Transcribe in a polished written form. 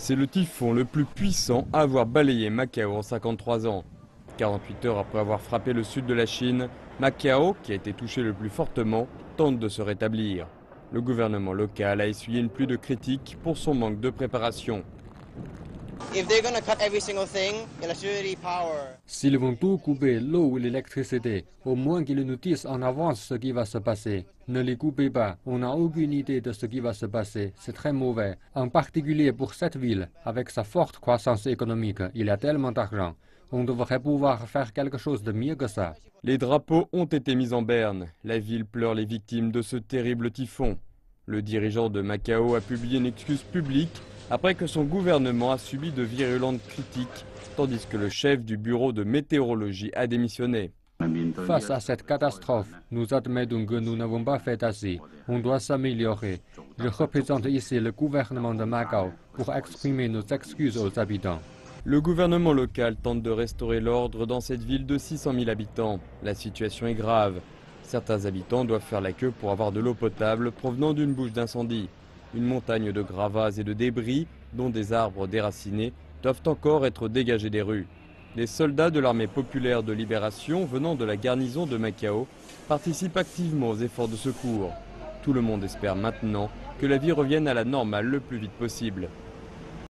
C'est le typhon le plus puissant à avoir balayé Macao en 53 ans. 48 heures après avoir frappé le sud de la Chine, Macao, qui a été touché le plus fortement, tente de se rétablir. Le gouvernement local a essuyé une pluie de critiques pour son manque de préparation. S'ils vont tout couper, l'eau ou l'électricité, au moins qu'ils nous disent en avance ce qui va se passer. Ne les coupez pas, on n'a aucune idée de ce qui va se passer, c'est très mauvais. En particulier pour cette ville, avec sa forte croissance économique, il y a tellement d'argent. On devrait pouvoir faire quelque chose de mieux que ça. Les drapeaux ont été mis en berne. La ville pleure les victimes de ce terrible typhon. Le dirigeant de Macao a publié une excuse publique après que son gouvernement a subi de virulentes critiques, tandis que le chef du bureau de météorologie a démissionné. Face à cette catastrophe, nous admettons que nous n'avons pas fait assez. On doit s'améliorer. Je représente ici le gouvernement de Macao pour exprimer nos excuses aux habitants. Le gouvernement local tente de restaurer l'ordre dans cette ville de 600 000 habitants. La situation est grave. Certains habitants doivent faire la queue pour avoir de l'eau potable provenant d'une bouche d'incendie. Une montagne de gravats et de débris, dont des arbres déracinés, doivent encore être dégagés des rues. Les soldats de l'armée populaire de libération venant de la garnison de Macao participent activement aux efforts de secours. Tout le monde espère maintenant que la vie revienne à la normale le plus vite possible.